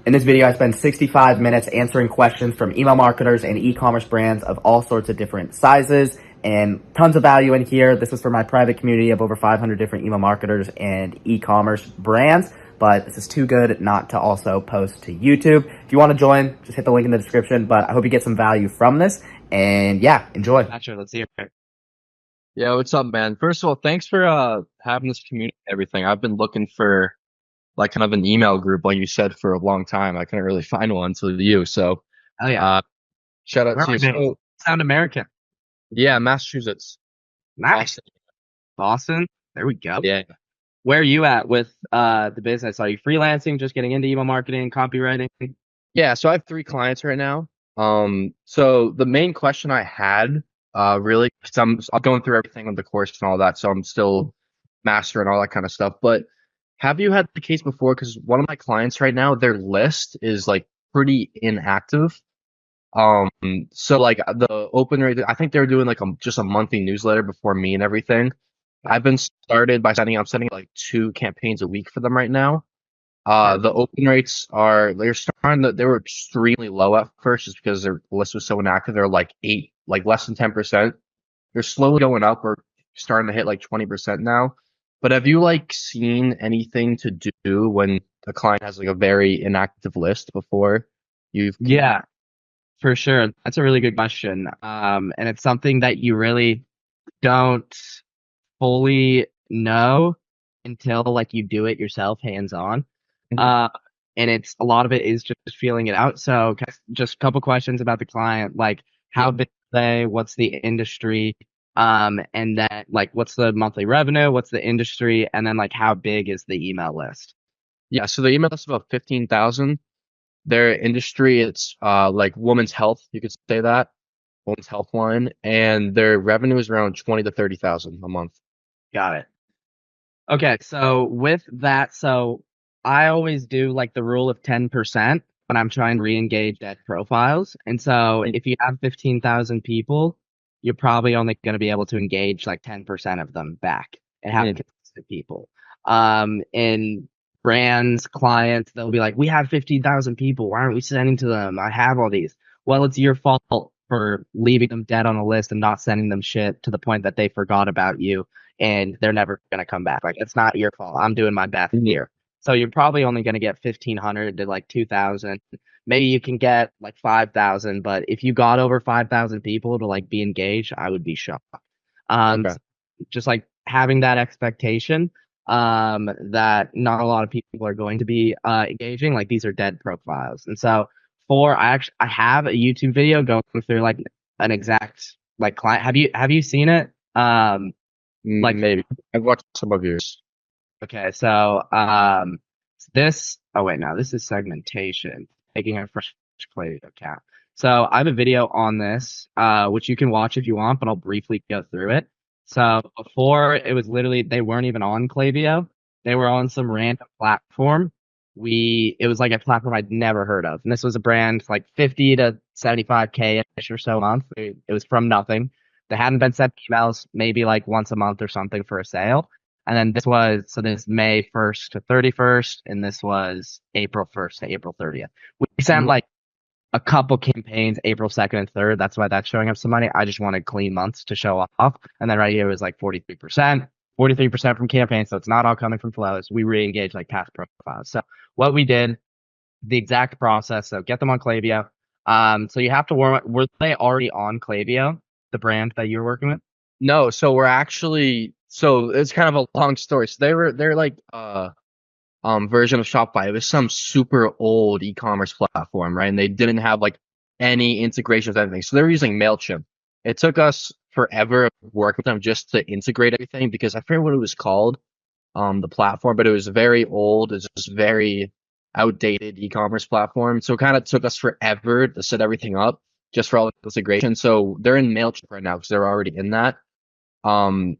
In this video, I spend 65 minutes answering questions from email marketers and e-commerce brands of all sorts of different sizes and tons of value in here. This is for my private community of over 500 different email marketers and e-commerce brands, but this is too good not to also post to YouTube. If you want to join, just hit the link in the description, but I hope you get some value from this. And yeah, enjoy. Gotcha. Let's hear it. Yeah, what's up, man? First of all, thanks for having this community and everything. I've been looking for like kind of an email group, like you said, for a long time. I couldn't really find one until you. So Oh yeah. uh shout out Where to are you. we based? So Sound American. yeah, Massachusetts. Nice. Boston. Boston. There we go. Yeah. Where are you at with the business? Are you freelancing, just getting into email marketing, copywriting? Yeah, so I have 3 clients right now. So the main question I had, really, because I'm going through everything with the course and all that, so I'm still mastering all that kind of stuff. But have you had the case before? Because one of my clients right now, their list is like pretty inactive. Um, so like the open rate, I think they're doing like just a monthly newsletter before me and everything. I've been started by I'm sending like 2 campaigns a week for them right now. The open rates they were extremely low at first just because their list was so inactive. They're like less than 10%. They're slowly going up. We're starting to hit like 20% now. But have you like seen anything to do when a client has like a very inactive list before you've? Yeah, for sure. That's a really good question. And it's something that you really don't fully know until like you do it yourself, hands on. Mhm. Uh, and it's a lot of it is just feeling it out. So just a couple questions about the client, like Yeah. how big are they, what's the industry, and then like what's the monthly revenue, what's the industry, and then like how big is the email list? Yeah, so the email list is about 15,000. Their industry, it's like women's health, you could say that, women's health line, and their revenue is around 20 to 30,000 a month. Got it. Okay, so with that, so I always do like the rule of 10% when I'm trying to re-engage dead profiles. And so if you have 15,000 people, you're probably only going to be able to engage like 10% of them back and have Mm. consistent people. And brands, clients, they'll be like, we have 15,000 people. Why aren't we sending to them? I have all these. Well, it's your fault for leaving them dead on a list and not sending them shit to the point that they forgot about you and they're never going to come back. Like, it's not your fault. I'm doing my best Mhm. here. So you're probably only going to get 1,500 to like 2,000. Maybe you can get like 5,000, but if you got over 5,000 people to like be engaged, I would be shocked. Okay. So just like having that expectation, that not a lot of people are going to be engaging. Like these are dead profiles, and so I have a YouTube video going through like an exact like client. Have you seen it? Like Maybe. I've watched some of yours. okay, so this oh wait, no, this is segmentation, taking a fresh plate account. So I have a video on this, which you can watch if you want, but I'll briefly go through it. So before it was literally they weren't even on Klaviyo. They were on some random platform. It was like a platform I'd never heard of. And this was a brand like 50 to 75K ish or so a month. It was from nothing. They hadn't been sent emails maybe like once a month or something for a sale. And then this May 1st to 31st, and this was April 1st to April 30th. We sent Mhm. like a couple campaigns April 2nd and 3rd. That's why that's showing up some money. I just wanted clean months to show off. And then right here was like 43% from campaigns. So it's not all coming from flows. We re-engage like past profiles. So what we did, the exact process. So get them on Klaviyo. So you have to warm up. Were they already on Klaviyo, the brand that you're working with? No, so we're actually so it's kind of a long story. So they're like version of Shopify. It was some super old e-commerce platform, right? And they didn't have like any integration with anything. So they were using MailChimp. It took us forever working with them just to integrate everything because I forget what it was called, the platform, but it was very old. It's just very outdated e-commerce platform. So it kind of took us forever to set everything up just for all the integration. So they're in MailChimp right now because they're already in that.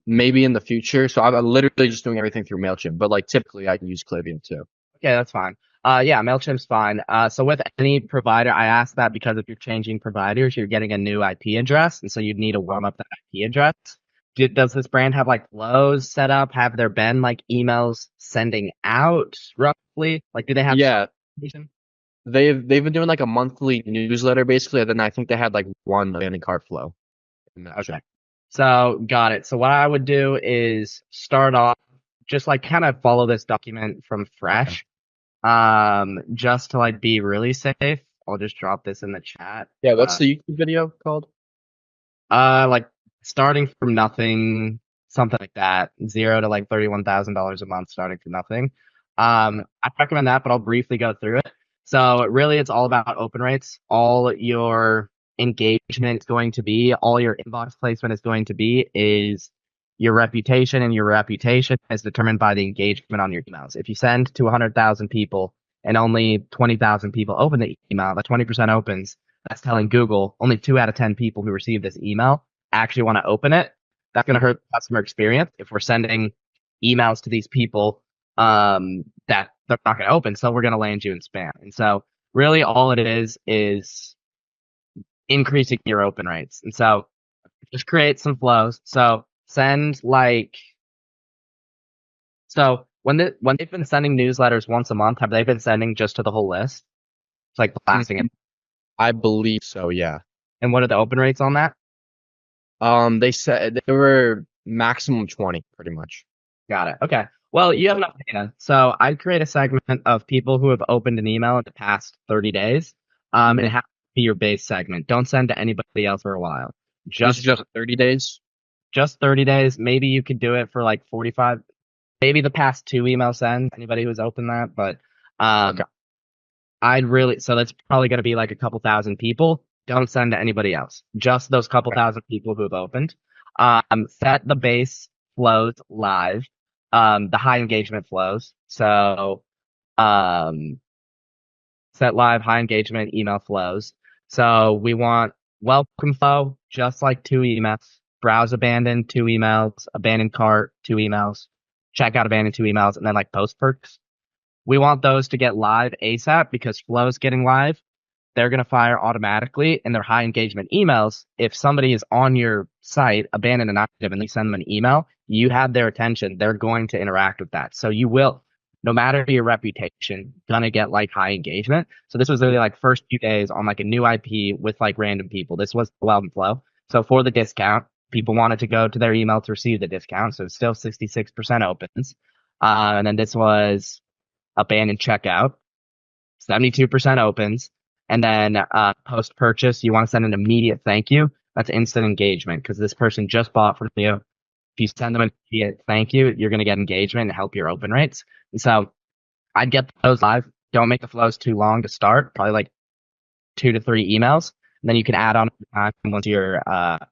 Maybe in the future. So I'm literally just doing everything through MailChimp, but like typically I can use Klaviyo too. Okay, that's fine. Yeah, MailChimp's fine. So with any provider, I ask that because if you're changing providers, you're getting a new IP address, and so you'd need to warm up that IP address. Does this brand have like flows set up? Have there been like emails sending out roughly? Like, do they have Yeah, documentation? they've been doing like a monthly newsletter basically, and then I think they had like one abandoned cart flow. Okay. So got it. So what I would do is start off just like kind of follow this document from fresh. Just to like be really safe. I'll just drop this in the chat. Yeah, what's the YouTube video called? Like starting from nothing, something like that. 0 to like $31,000 a month starting from nothing. I recommend that, but I'll briefly go through it. So really it's all about open rates. All your engagement is going to be, all your inbox placement is going to be is your reputation, and your reputation is determined by the engagement on your emails. If you send to 100,000 people and only 20,000 people open the email, the 20% opens, that's telling Google only 2 out of 10 people who receive this email actually want to open it. That's going to hurt the customer experience if we're sending emails to these people that they're not going to open. So we're going to land you in spam. And so really all it is increasing your open rates. And so just create some flows. So send like, so when they've been sending newsletters once a month, have they been sending just to the whole list? It's like blasting it. I believe so, yeah. And what are the open rates on that? They said they were maximum 20, pretty much. Got it. Okay. Well, you have enough data. So I'd create a segment of people who have opened an email in the past 30 days. And it has to be your base segment. Don't send to anybody else for a while. Just 30 days? Just 30 days. Maybe you could do it for like 45. Maybe the past 2 email sends, anybody who's opened that. But Okay. so that's probably going to be like a couple thousand people. Don't send to anybody else. Just those couple thousand people who've opened. Set the base flows live. The high engagement flows. So, set live high engagement email flows. So we want welcome flow, just like 2 emails, browse abandoned 2 emails, abandoned cart 2 emails, checkout abandoned 2 emails, and then like post perks. We want those to get live ASAP because flow's getting live. They're going to fire automatically, and they're high engagement emails. If somebody is on your site, abandoned and active, and you send them an email, you have their attention. They're going to interact with that. So you will, no matter your reputation, gonna get like high engagement. So this was really like first few days on like a new IP with like random people. This was the welcome flow. So for the discount, people wanted to go to their email to receive the discount. So still 66% opens. And then this was abandoned checkout, 72% opens. And then post purchase, you want to send an immediate thank you. That's instant engagement because this person just bought from you. If you send them an immediate thank you, you're going to get engagement and help your open rates. And so I'd get those live. Don't make the flows too long to start, probably like 2 to 3 emails. And then you can add on time once your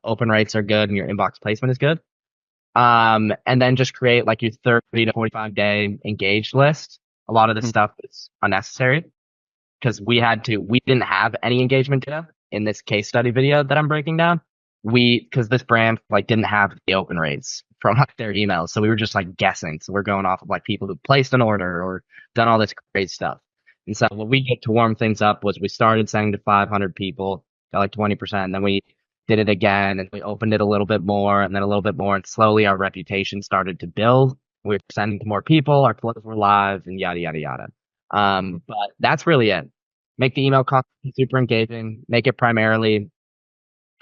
open rates are good and your inbox placement is good. And then just create like your 30 to 45 day engaged list. A lot of this stuff is unnecessary because we didn't have any engagement data in this case study video that I'm breaking down. Because this brand like didn't have the open rates from like their emails. So we were just like guessing. So we're going off of like people who placed an order or done all this great stuff. And so what we did to warm things up was we started sending to 500 people, got like 20%. And then we did it again and we opened it a little bit more and then a little bit more. And slowly our reputation started to build. We were sending to more people. Our flows were live and yada, yada, yada. But that's really it. Make the email content super engaging. Make it primarily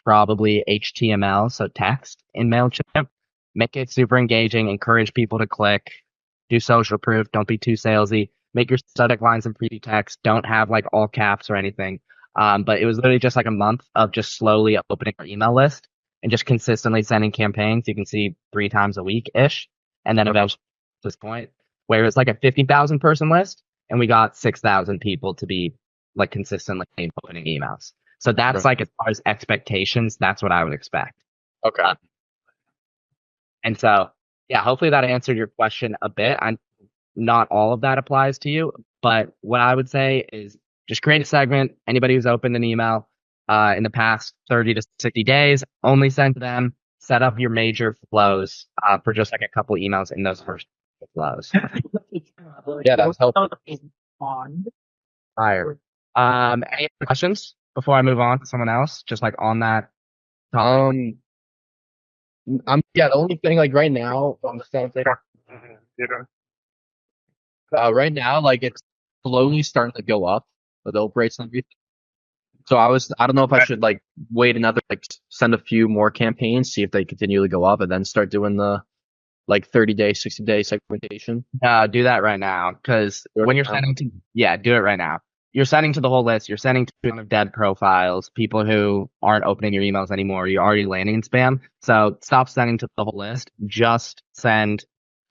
probably HTML, so text in MailChimp. Make it super engaging. Encourage people to click. Do social proof. Don't be too salesy. Make your subject lines in preview text. Don't have like all caps or anything. But it was literally just like a month of just slowly opening our email list and just consistently sending campaigns. You can see 3 times a week ish. And then eventually to this point where it's like a 50,000 person list and we got 6,000 people to be like consistently opening emails. So that's like as far as expectations, that's what I would expect. Okay. And so, yeah, hopefully that answered your question a bit. Not all of that applies to you, but what I would say is just create a segment. Anybody who's opened an email in the past 30 to 60 days, only send to them. Set up your major flows for just like a couple emails in those first flows. Yeah, that's helpful. Fire. Any other questions before I move on to someone else? Just like on that topic. The only thing like right now on the same thing. Right now, like it's slowly starting to go up. with the open rates and everything. So I don't know if I should like wait another, like send a few more campaigns, see if they continually go up, and then start doing the like 30-day, 60-day segmentation. Do that right now, because Do it when you're now. sending to, yeah, do it right now. You're sending to the whole list. You're sending to a ton of dead profiles, people who aren't opening your emails anymore. You're already landing in spam. So stop sending to the whole list. Just send,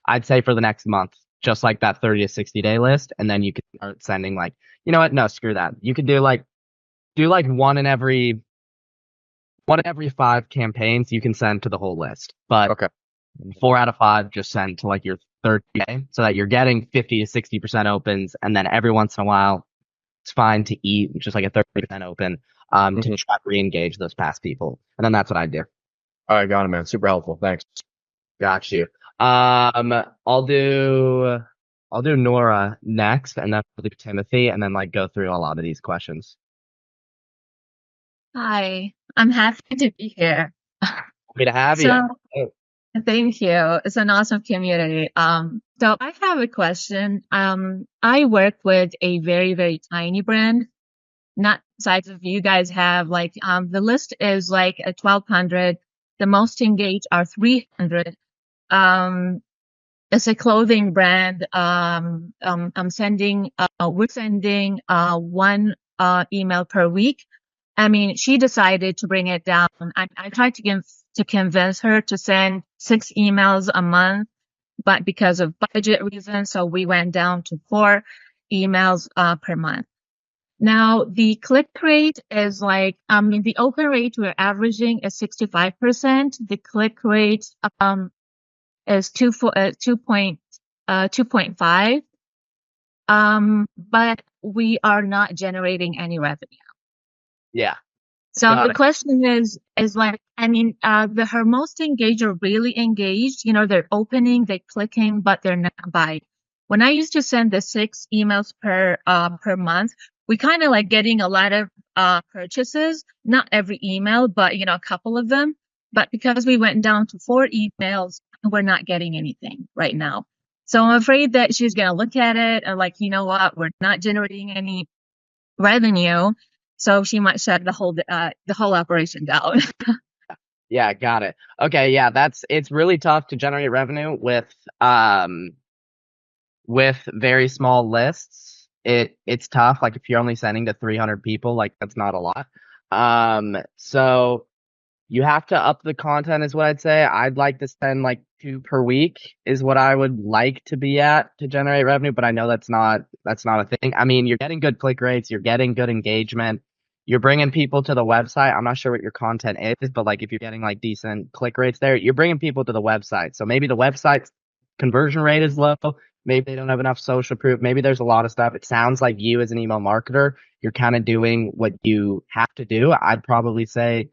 I'd say for the next month, just like that 30 to 60 day list. And then you can start sending like, you know what? No, screw that. You could do like one in every 5 campaigns you can send to the whole list. But Okay. 4 out of 5 just send to like your 30 day, so that you're getting 50 to 60% opens, and then every once in a while it's fine to eat just like a 30% open to try to re-engage those past people. And then that's what I do. All right, got it, man. Super helpful. Thanks. Got you. I'll do Nora next, and then I'll do Timothy, and then like go through a lot of these questions. Hi, I'm happy to be here. Happy to have So, you. thank you. It's an awesome community. So I have a question. I work with a very, very tiny brand, not the size of you guys have. Like, the list is like a 1,200. The most engaged are 300. It's a clothing brand. We're sending one email per week. I mean, she decided to bring it down. I tried to convince her to send 6 emails a month, but because of budget reasons, so we went down to 4 emails per month. Now, the click rate is like, the open rate we're averaging is 65%. The click rate is 2.5. But we are not generating any revenue. Yeah. So Got the it. question is like, I mean, her most engaged are really engaged. You know, they're opening, they're clicking, but they're not buying. When I used to send the 6 emails per month, we kind of like getting a lot of purchases. Not every email, but you know, a couple of them. But because we went down to 4 emails, we're not getting anything right now. So I'm afraid that she's gonna look at it and like, you know what, we're not generating any revenue. So she might shut the whole operation down. Yeah, got it. Okay, yeah, it's really tough to generate revenue with very small lists. It's tough. Like if you're only sending to 300 people, like that's not a lot. So you have to up the content is what I'd say. I'd like to send like 2 per week is what I would like to be at to generate revenue, but I know that's not a thing. I mean, you're getting good click rates, you're getting good engagement, you're bringing people to the website. I'm not sure what your content is, but like if you're getting like decent click rates there, you're bringing people to the website. So maybe the website's conversion rate is low. Maybe they don't have enough social proof. Maybe there's a lot of stuff. It sounds like you as an email marketer, you're kind of doing what you have to do. I'd probably say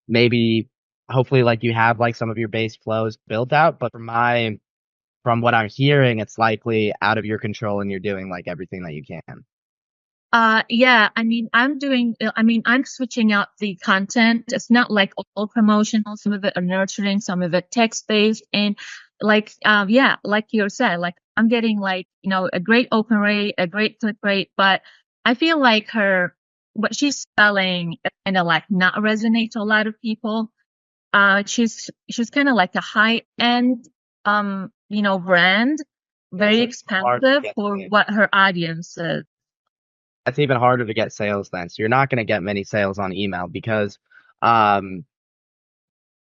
maybe hopefully like you have like some of your base flows built out, but from what I'm hearing, it's likely out of your control and you're doing like everything that you can. Yeah, I mean, I'm switching out the content. It's not like all promotional. Some of it are nurturing, some of it text-based. And like, yeah, like you said, like I'm getting like, you know, a great open rate, a great click rate, but I feel like what she's selling kind of like not resonate to a lot of people. She's kind of like a high-end, you know, brand, very expensive for what her audience is. That's even harder to get sales then. So you're not going to get many sales on email because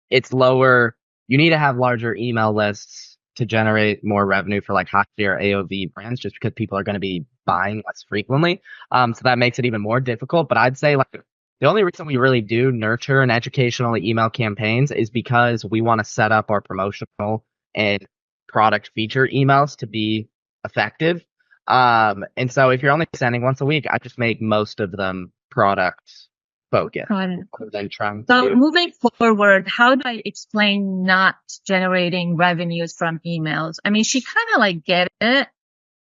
it's lower. You need to have larger email lists to generate more revenue for like higher AOV brands, just because people are going to be buying less frequently. So that makes it even more difficult. But I'd say like the only reason we really do nurture and educational email campaigns is because we want to set up our promotional and product feature emails to be effective. And so if you're only sending once a week, I just make most of them product focused. Product. Than trying So to. moving forward, how do I explain not generating revenues from emails? I mean, she kind of like get it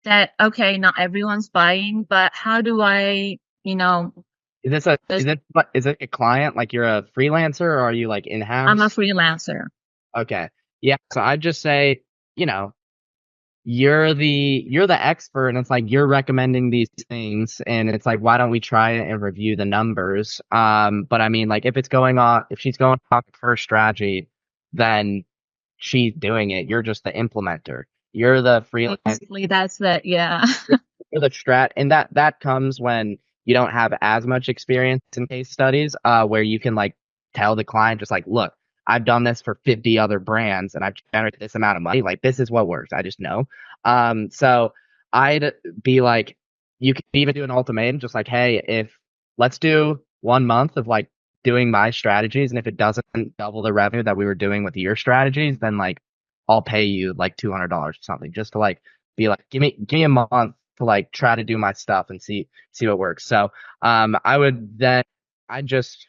that, okay, not everyone's buying, but how do I, you know, Is it a client? Like you're a freelancer or are you like in-house? I'm a freelancer. Okay. Yeah. So I'd just say, you you're the expert, and it's like you're recommending these things, and it's like, why don't we try it and review the numbers? But I mean, like if she's going off her strategy, then she's doing it. You're just the implementer. You're the freelance. Basically, that's the, yeah. You're the strat, and that comes when you don't have as much experience in case studies, where you can like tell the client just like, look, I've done this for 50 other brands and I've generated this amount of money. Like this is what works. I just know. So I'd be like, you can even do an ultimatum, just like, hey, if let's do 1 month of like doing my strategies, and if it doesn't double the revenue that we were doing with your strategies, then like I'll pay you like $200 or something, just to like be like, give me a month to like try to do my stuff and see what works. So I'd just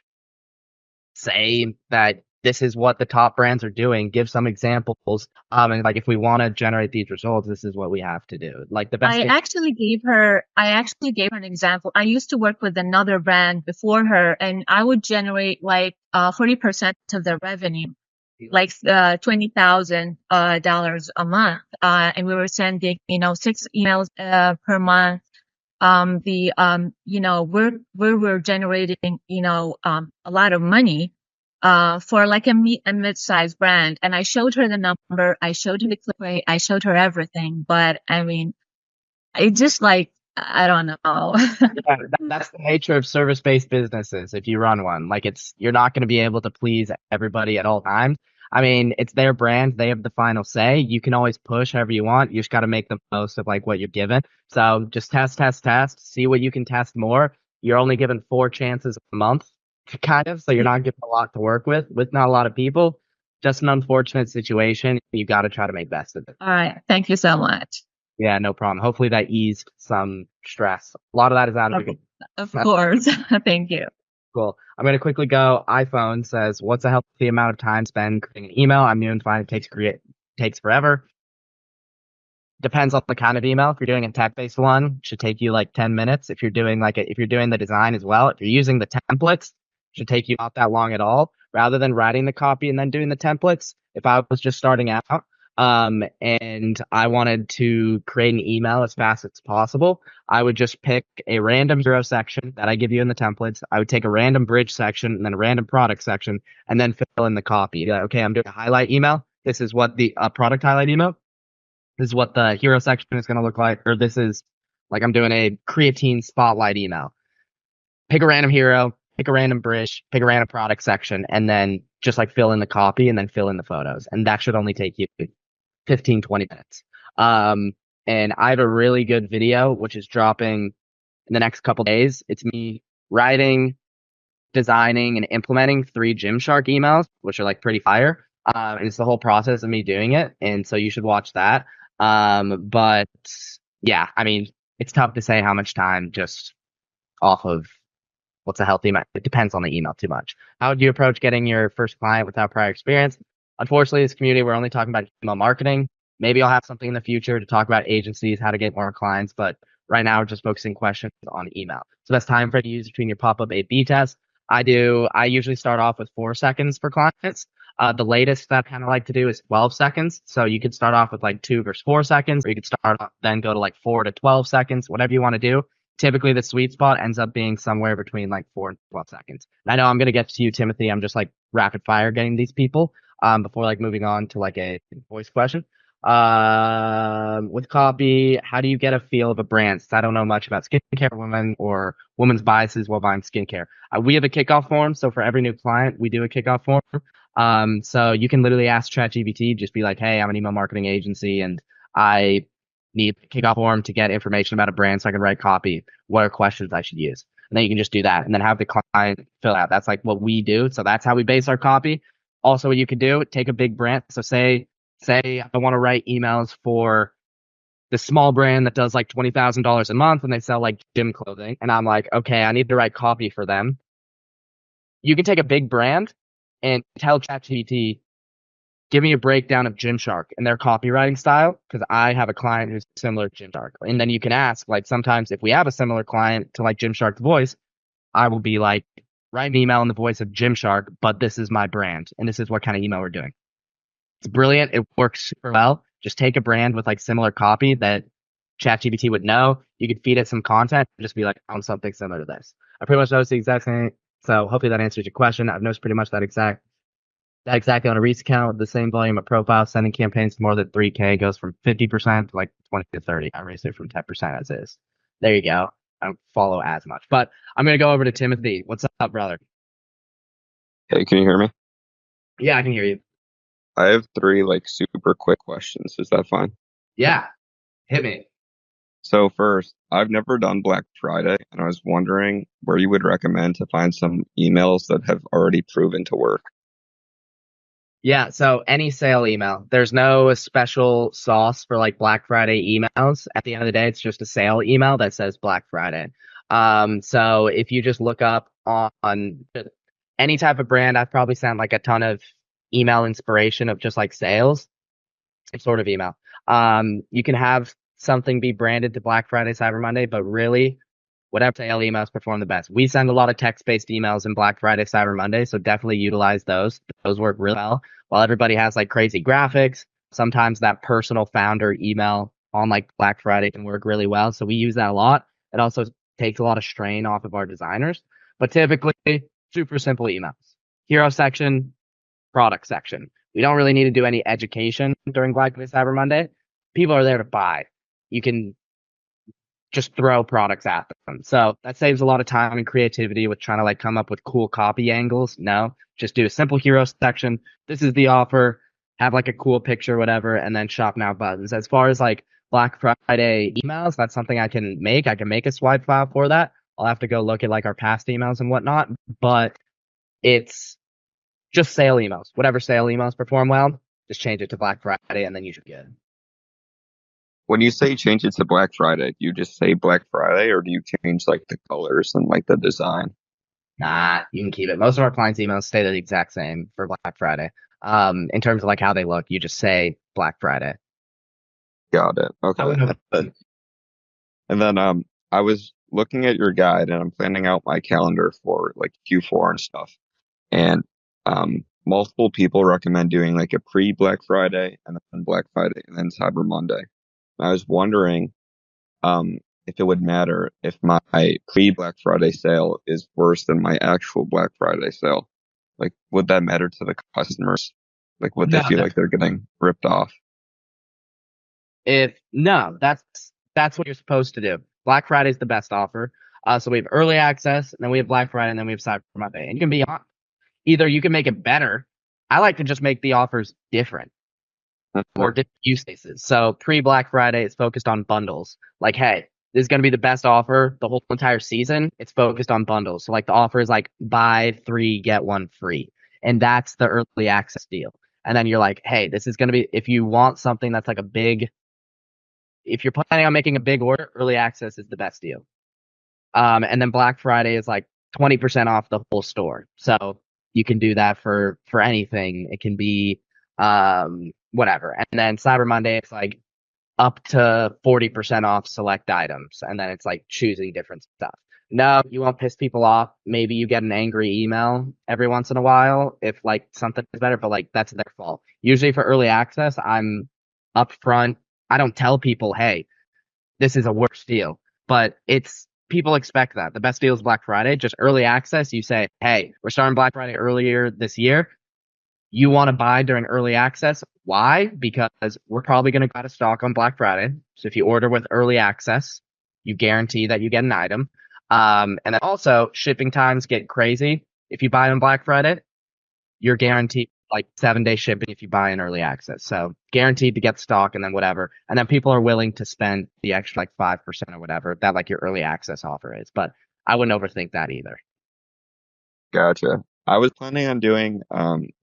say that this is what the top brands are doing, give some examples, and like if we want to generate these results, this is what we have to do. Like the best I actually gave her an example. I used to work with another brand before her, and I would generate like 40% of their revenue, like $20,000 a month. And we were sending 6 emails per month. We were generating a lot of money for like a mid-sized brand. And I showed her the number, I showed her the click rate, I showed her everything. But I mean, it just like, I don't know. Yeah, that's the nature of service-based businesses. If you run one, like you're not going to be able to please everybody at all times. I mean, it's their brand. They have the final say. You can always push however you want. You just got to make the most of like what you're given. So just test, see what you can test more. You're only given 4 chances a month, kind of. So you're not given a lot to work with not a lot of people. Just an unfortunate situation. You got to try to make best of it. All right. Thank you so much. Yeah, no problem. Hopefully that eased some stress. A lot of that is out of it. Of course. Thank you. Cool. I'm going to quickly go. iPhone says, what's a healthy amount of time spent creating an email? I'm new and find it takes forever. Depends on the kind of email. If you're doing a tech-based one, it should take you like 10 minutes. If you're doing if you're doing the design as well, if you're using the templates, it should take you not that long at all. Rather than writing the copy and then doing the templates, if I was just starting out, and I wanted to create an email as fast as possible, I would just pick a random hero section that I give you in the templates. I would take a random bridge section and then a random product section and then fill in the copy. Like, okay, I'm doing a highlight email. This is what the product highlight email. This is what the hero section is going to look like. Or this is like I'm doing a creatine spotlight email. Pick a random hero, pick a random bridge, pick a random product section, and then just like fill in the copy and then fill in the photos. And that should only take you 15, 20 minutes. And I have a really good video, which is dropping in the next couple days. It's me writing, designing, and implementing 3 Gymshark emails, which are like pretty fire. And it's the whole process of me doing it. And so you should watch that. But yeah, I mean, it's tough to say how much time just off of what's a healthy amount. It depends on the email too much. How would you approach getting your first client without prior experience? Unfortunately, this community, we're only talking about email marketing. Maybe I'll have something in the future to talk about agencies, how to get more clients, but right now we're just focusing questions on email. So best time frame to use between your pop-up A/B test. I usually start off with 4 seconds for clients. The latest that I kind of like to do is 12 seconds. So you could start off with like 2 versus 4 seconds, or you could then go to like 4 to 12 seconds, whatever you want to do. Typically the sweet spot ends up being somewhere between like 4 and 12 seconds. And I know I'm going to get to you, Timothy. I'm just like rapid fire getting these people. Before like moving on to like a voice question. With copy, how do you get a feel of a brand? Since I don't know much about skincare women or women's biases while buying skincare. We have a kickoff form. So for every new client, we do a kickoff form. So you can literally ask ChatGPT, just be like, hey, I'm an email marketing agency and I need a kickoff form to get information about a brand so I can write copy. What are questions I should use? And then you can just do that and then have the client fill out. That's like what we do. So that's how we base our copy. Also, what you can do, take a big brand. So say I want to write emails for the small brand that does like $20,000 a month and they sell like gym clothing. And I'm like, okay, I need to write copy for them. You can take a big brand and tell ChatGPT, give me a breakdown of Gymshark and their copywriting style, because I have a client who's similar to Gymshark. And then you can ask, like, sometimes if we have a similar client to like Gymshark's voice, I will be like, write an email in the voice of Gymshark, but this is my brand and this is what kind of email we're doing. It's brilliant. It works super well. Just take a brand with like similar copy that ChatGPT would know. You could feed it some content and just be like, on something similar to this. I pretty much noticed the exact same. So hopefully that answers your question. I've noticed pretty much that exactly on a Reese account with the same volume of profiles, sending campaigns to more than 3K goes from 50% to like 20 to 30. I raised it from 10% as is. There you go. I don't follow as much, but I'm going to go over to Timothy. What's up, brother? Hey, can you hear me? Yeah, I can hear you. I have three like super quick questions. Is that fine? Yeah, hit me. So first, I've never done Black Friday, and I was wondering where you would recommend to find some emails that have already proven to work. Yeah, so any sale email. There's no special sauce for like Black Friday emails. At the end of the day, it's just a sale email that says Black Friday. So if you just look up on any type of brand, I've probably sent like a ton of email inspiration of just like sales, same sort of email. You can have something be branded to Black Friday, Cyber Monday, but really, whatever sale emails perform the best. We send a lot of text-based emails in Black Friday, Cyber Monday, so definitely utilize those. Those work really well. While everybody has like crazy graphics, sometimes that personal founder email on like Black Friday can work really well. So we use that a lot. It also takes a lot of strain off of our designers. But typically, super simple emails. Hero section, product section. We don't really need to do any education during Black Friday, Cyber Monday. People are there to buy. You can just throw products at them. So that saves a lot of time and creativity with trying to like come up with cool copy angles. No, just do a simple hero section. This is the offer. Have like a cool picture, whatever, and then shop now buttons. As far as like Black Friday emails, that's something I can make. I can make a swipe file for that. I'll have to go look at like our past emails and whatnot, but it's just sale emails. Whatever sale emails perform well, just change it to Black Friday and then you should get it. When you say change it to Black Friday, do you just say Black Friday, or do you change like the colors and like the design? Nah, you can keep it. Most of our clients' emails stay the exact same for Black Friday. In terms of like how they look, you just say Black Friday. Got it. I Okay. wouldn't have- And then I was looking at your guide, and I'm planning out my calendar for like Q4 and stuff. And multiple people recommend doing like a pre-Black Friday and then Black Friday and then Cyber Monday. I was wondering if it would matter if my pre-Black Friday sale is worse than my actual Black Friday sale. Like, would that matter to the customers? Like, would they No, feel like they're getting ripped off? that's what you're supposed to do. Black Friday is the best offer. So we have early access, and then we have Black Friday, and then we have Cyber Monday. And you can be on either you can make it better. I like to just make the offers different or different use cases. So pre Black Friday, it's focused on bundles. Like, hey, this is going to be the best offer the whole entire season. It's focused on bundles. So like the offer is like buy 3, get 1 free. And that's the early access deal. And then you're like, hey, this is going to be, if you want something that's like if you're planning on making a big order, early access is the best deal. And then Black Friday is like 20% off the whole store. So you can do that for anything. It can be, whatever. And then Cyber Monday, it's like up to 40% off select items. And then it's like choosing different stuff. No, you won't piss people off. Maybe you get an angry email every once in a while if like something is better, but like that's their fault. Usually for early access, I'm upfront. I don't tell people, hey, this is a worse deal, but people expect that. The best deal is Black Friday. Just early access, you say, hey, we're starting Black Friday earlier this year. You want to buy during early access. Why? Because we're probably going to go out of stock on Black Friday. So if you order with early access, you guarantee that you get an item. And then also shipping times get crazy. If you buy on Black Friday, you're guaranteed like 7-day shipping if you buy in early access. So guaranteed to get stock and then whatever. And then people are willing to spend the extra like 5% or whatever that like your early access offer is. But I wouldn't overthink that either. Gotcha. I was planning on doing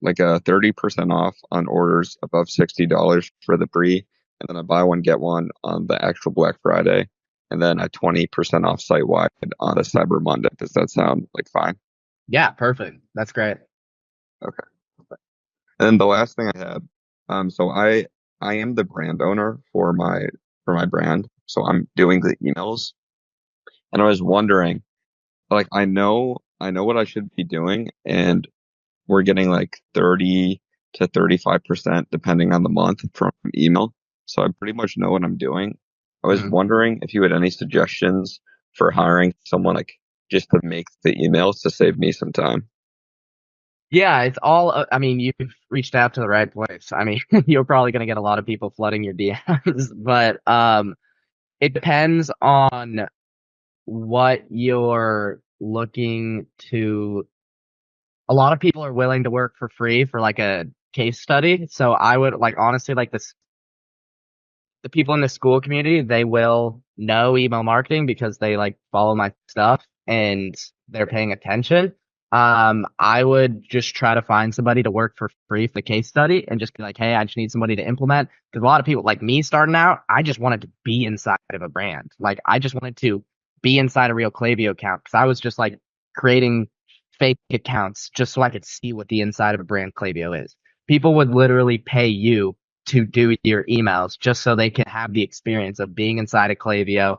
like a 30% off on orders above $60 for the pre, and then a buy one get one on the actual Black Friday, and then a 20% off site wide on the Cyber Monday. Does that sound like fine? Yeah, perfect. That's great. Okay. And then the last thing I had, so I am the brand owner for my brand, so I'm doing the emails, and I was wondering, like, I know what I should be doing, and we're getting like 30 to 35% depending on the month from email. so I pretty much know what I'm doing. I was Mhm. wondering if you had any suggestions for hiring someone like just to make the emails to save me some time. Yeah, it's all, I mean, you've reached out to the right place. I mean, you're probably going to get a lot of people flooding your DMs, but it depends on what you're looking to. A lot of people are willing to work for free for like a case study. So I would like honestly like this the people in the school community, they will know email marketing because they like follow my stuff and they're paying attention. I would just try to find somebody to work for free for the case study and just be like, hey, I just need somebody to implement. Because a lot of people like me starting out, I just wanted to be inside of a brand. Like I just wanted to be inside a real Klaviyo account because I was just like creating fake accounts just so I could see what the inside of a brand Klaviyo is. People would literally pay you to do your emails just so they can have the experience of being inside of Klaviyo,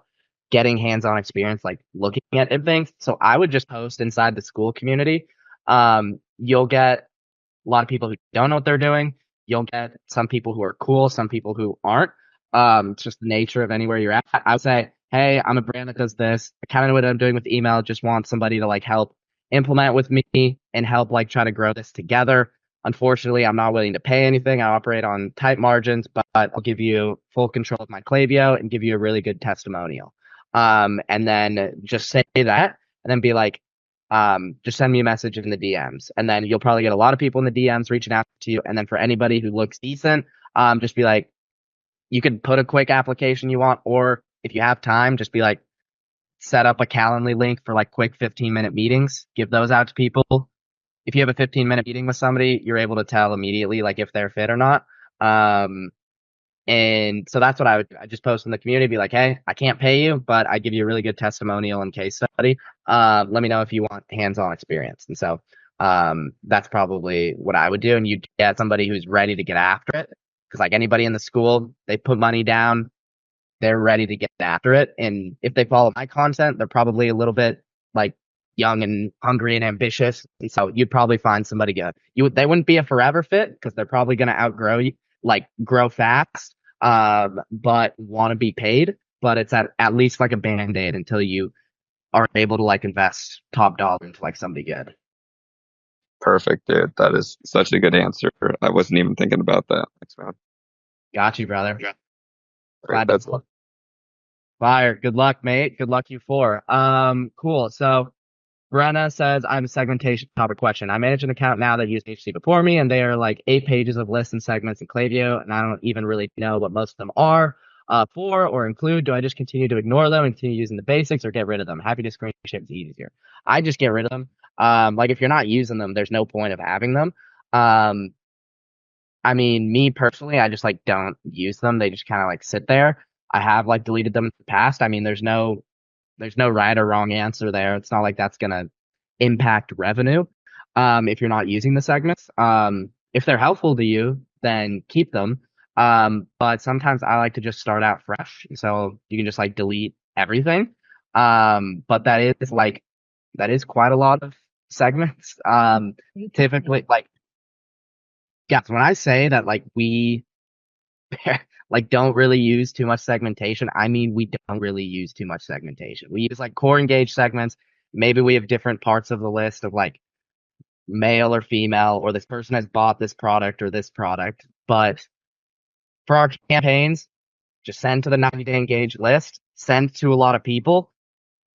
getting hands-on experience, like looking at things. So I would just post inside the school community. You'll get a lot of people who don't know what they're doing. You'll get some people who are cool, some people who aren't. It's just the nature of anywhere you're at. I would say, hey, I'm a brand that does this. I kind of know what I'm doing with email. Just want somebody to like help implement with me and help like try to grow this together. Unfortunately, I'm not willing to pay anything. I operate on tight margins, but I'll give you full control of my Klaviyo and give you a really good testimonial. And then just say that and then be like, just send me a message in the DMs. And then you'll probably get a lot of people in the DMs reaching out to you. And then for anybody who looks decent, just be like, you could put a quick application you want, or if you have time, just be like, set up a Calendly link for like quick 15-minute meetings, give those out to people. If you have a 15-minute meeting with somebody, you're able to tell immediately like if they're fit or not. Um, and so that's what I just post in the community, be like, hey, I can't pay you, but I give you a really good testimonial and case study. Let me know if you want hands-on experience. And so that's probably what I would do. And you get somebody who's ready to get after it. Because like anybody in the school, they put money down, they're ready to get after it. And if they follow my content, they're probably a little bit like young and hungry and ambitious. And so you'd probably find somebody good. They wouldn't be a forever fit because they're probably going to outgrow you, like grow fast, but want to be paid. But it's at least like a band-aid until you are able to like invest top dollar into like somebody good. Perfect, dude. That is such a good answer. I wasn't even thinking about that. Thanks, man. Got you, brother. All right, Glad that's to fire. Good luck, mate. Good luck, you four. Cool. So Brenna says, I have a segmentation topic question. I manage an account now that used HC before me, and they are like 8 pages of lists and segments in Klaviyo, and I don't even really know what most of them are for or include. Do I just continue to ignore them and continue using the basics or get rid of them? Happy to screen share it's easier. I just get rid of them. Like if you're not using them, there's no point of having them. Um, I mean, me personally, I just like don't use them. They just kind of like sit there. I have like deleted them in the past. I mean, there's no right or wrong answer there. It's not like that's gonna impact revenue if you're not using the segments. If they're helpful to you, then keep them. But sometimes I like to just start out fresh, so you can just like delete everything. But that is quite a lot of segments. Typically, like yeah, when I say that like we like don't really use too much segmentation. I mean, we don't really use too much segmentation. We use like core engaged segments. Maybe we have different parts of the list of like male or female, or this person has bought this product or this product. But for our campaigns, just send to the 90-day engaged list, send to a lot of people.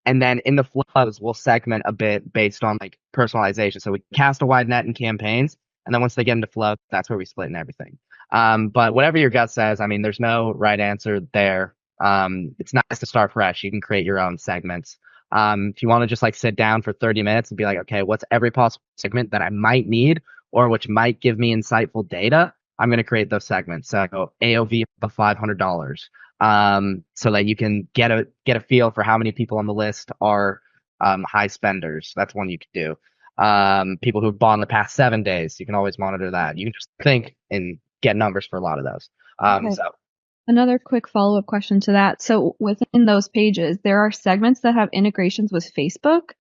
And then in the flows, we'll segment a bit based on like personalization. So we cast a wide net in campaigns. And then once they get into flow, that's where we split and everything. But whatever your gut says, I mean, there's no right answer there. It's nice to start fresh. You can create your own segments. If you want to just like sit down for 30 minutes and be like, okay, what's every possible segment that I might need or which might give me insightful data? I'm going to create those segments. So AOV of $500. So that you can get a feel for how many people on the list are high spenders. That's one you could do. People who've bought in the past 7 days, you can always monitor that. You can just think and get numbers for a lot of those. Okay. So Another quick follow-up question to that. So within those pages, there are segments that have integrations with Facebook,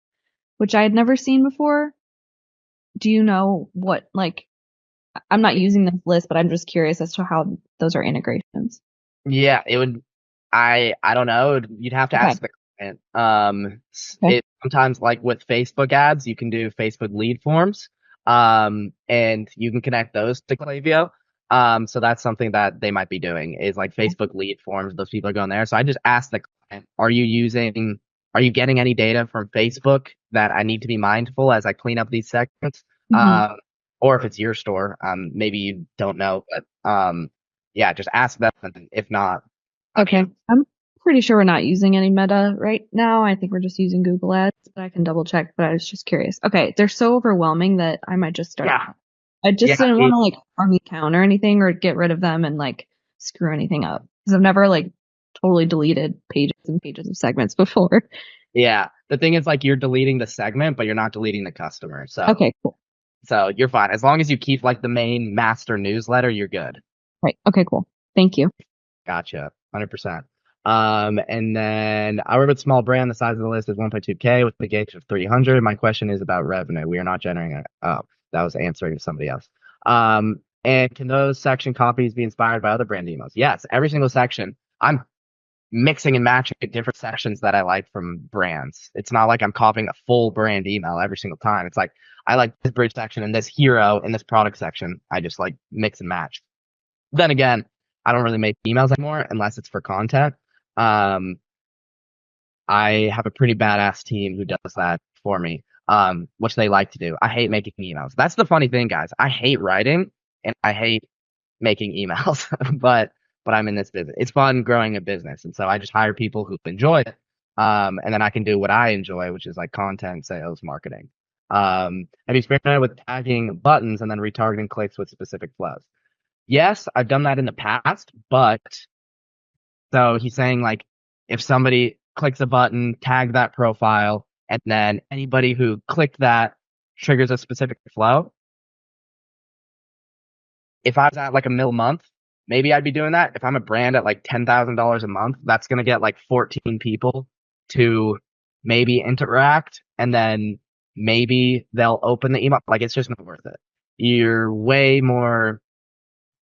which I had never seen before. Do you know what, like, I'm not using this list, but I'm just curious as to how those are integrations. Yeah, it would. I don't know. You'd have to Okay. ask the client. Okay. It sometimes like with Facebook ads, you can do Facebook lead forms. And you can connect those to Klaviyo. So that's something that they might be doing is like Facebook lead forms. Those people are going there. So I just asked the client, are you getting any data from Facebook that I need to be mindful as I clean up these segments? Mhm. Or if it's your store, maybe you don't know, but yeah, just ask them. And if not, I Okay. mean, I'm pretty sure we're not using any Meta right now. I think we're just using Google Ads, but I can double check, but I was just curious. Okay, they're so overwhelming that I might just start. yeah, I just yeah, didn't want to like harm the account or anything or get rid of them and like screw anything up. Because I've never like totally deleted pages and pages of segments before. yeah. The thing is, like, you're deleting the segment, but you're not deleting the customer. Okay, cool. So you're fine as long as you keep like the main master newsletter. You're good. Right. Okay, cool. Thank you. Gotcha. 100%. And then our with small brand, the size of the list is 1.2K with the gauge of 300. My question is about revenue. We are not generating it. Oh, that was answering somebody else. And can those section copies be inspired by other brand emails? Yes, every single section. I'm mixing and matching different sections that I like from brands. It's not like I'm copying a full brand email every single time. It's like I like this bridge section and this hero in this product section. I just like mix and match. Then again, I don't really make emails anymore unless it's for content. Um, I have a pretty badass team who does that for me, which they like to do. I hate making emails. That's the funny thing, guys. I hate writing and I hate making emails, but I'm in this business. It's fun growing a business, and so I just hire people who enjoy it, and then I can do what I enjoy, which is like content, sales, marketing. Have you experimented with tagging buttons and then retargeting clicks with specific flows? Yes, I've done that in the past, but so he's saying like if somebody clicks a button, tag that profile, and then anybody who clicked that triggers a specific flow. If I was at like a mil a month, maybe I'd be doing that. If I'm a brand at like $10,000 a month, that's gonna get like 14 people to maybe interact, and then maybe they'll open the email. Like it's just not worth it. You're way more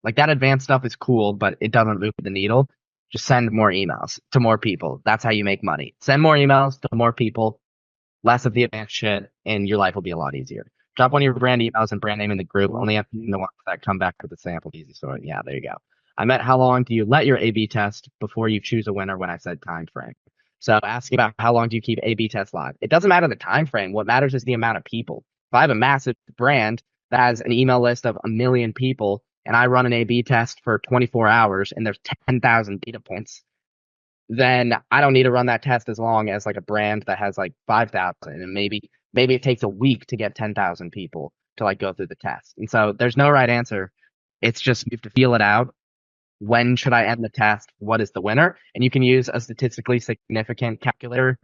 like that advanced stuff is cool, but it doesn't move the needle. Just send more emails to more people. That's how you make money. Send more emails to more people, less of the advanced shit, and your life will be a lot easier. Drop one of your brand emails and brand name in the group. Only have the ones that come back with the sample easy sort. Yeah, there you go. I meant how long do you let your A/B test before you choose a winner when I said time frame. So asking about how long do you keep A/B tests live? It doesn't matter the time frame. What matters is the amount of people. If I have a massive brand that has an email list of 1 million people and I run an A/B test for 24 hours and there's 10,000 data points, then I don't need to run that test as long as like a brand that has like 5,000 and maybe it takes a week to get 10,000 people to like go through the test. And so there's no right answer. It's just you have to feel it out. When should I end the test? What is the winner? And you can use a statistically significant calculator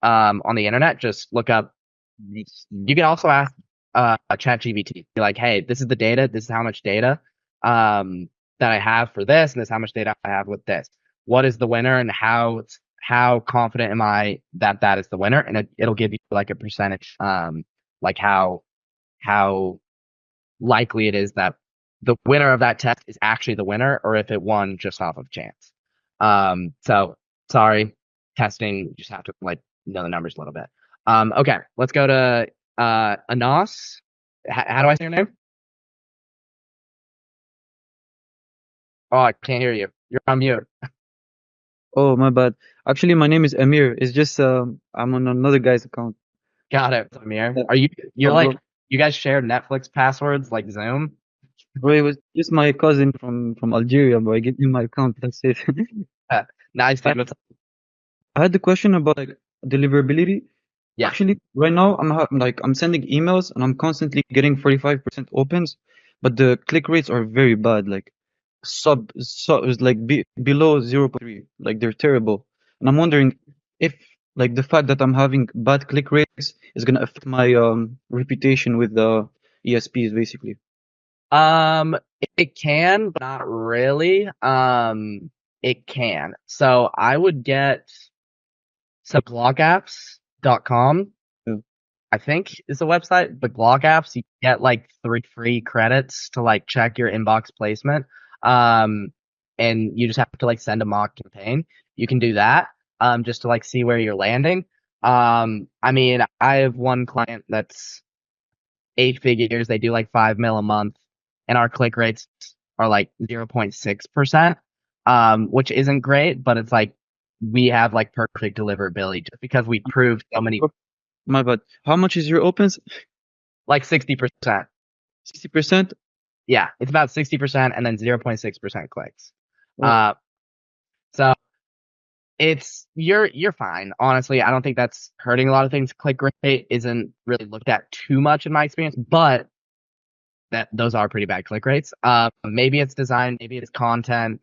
on the internet. Just look up. You can also ask ChatGPT. Be like, hey, this is the data. This is how much data that I have for this, and this is how much data I have with this. What is the winner, and how confident am I that that is the winner? And it'll give you like a percentage, like how likely it is that the winner of that test is actually the winner, or if it won just off of chance. So sorry, testing. You just have to like know the numbers a little bit. Okay, let's go to Anas. How do I say your name? Oh, I can't hear you. You're on mute. Oh, my bad. Actually, my name is Amir. It's just I'm on another guy's account. Got it, Amir. Yeah. You're Oh, like bro, you guys share Netflix passwords like Zoom? bro, it was just my cousin from Algeria, but I gave him my account. That's it. Nice, I, dude. What's up? I had the question about like deliverability. Yeah. Actually, right now I'm sending emails and I'm constantly getting 45% opens, but the click rates are very bad. Like it's like below 0.3. Like they're terrible. And I'm wondering if like the fact that I'm having bad click rates is gonna affect my reputation with the ESPs basically. It can, but not really. It can. So I would get blogapps.com, Yeah. I think is the website, but blog apps, you get like 3 free credits to like check your inbox placement. Um, and you just have to like send a mock campaign. You can do that, just to like see where you're landing. I mean, I have one client that's 8 figures. They do like 5 mil a month, and our click rates are like 0.6%, which isn't great, but it's like we have like perfect deliverability just because we proved so many, My bad. How much is your opens? like 60%. 60%? Yeah, it's about 60% and then 0.6% clicks. Oh. So you're fine. Honestly, I don't think that's hurting a lot of things. Click rate isn't really looked at too much in my experience, but those are pretty bad click rates. Maybe it's design, maybe it's content,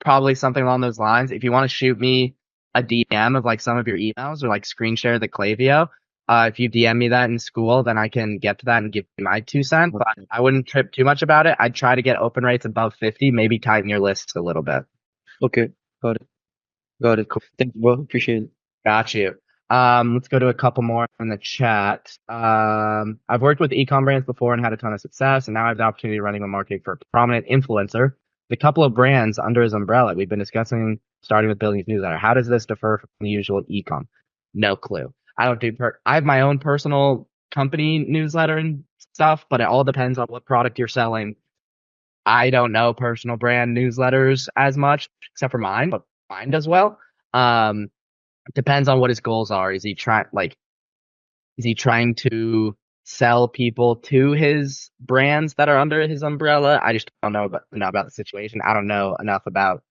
probably something along those lines. If you want to shoot me a DM of like some of your emails or like screen share the Klaviyo, if you DM me that in school, then I can get to that and give you my 2 cents. But I wouldn't trip too much about it. I'd try to get open rates above 50, maybe tighten your lists a little bit. Okay, got it. Got it. Cool. Thanks, bro. Appreciate it. Got you. Let's go to a couple more in the chat. I've worked with ecom brands before and had a ton of success, and now I have the opportunity of running a marketing for a prominent influencer. The couple of brands under his umbrella. We've been discussing starting with building his newsletter. How does this differ from the usual ecom? No clue. I don't do I have my own personal company newsletter and stuff, but it all depends on what product you're selling. I don't know personal brand newsletters as much, except for mine, but mine does well. Depends on what his goals are. Is he trying to sell people to his brands that are under his umbrella? I just don't know about the situation. I don't know enough about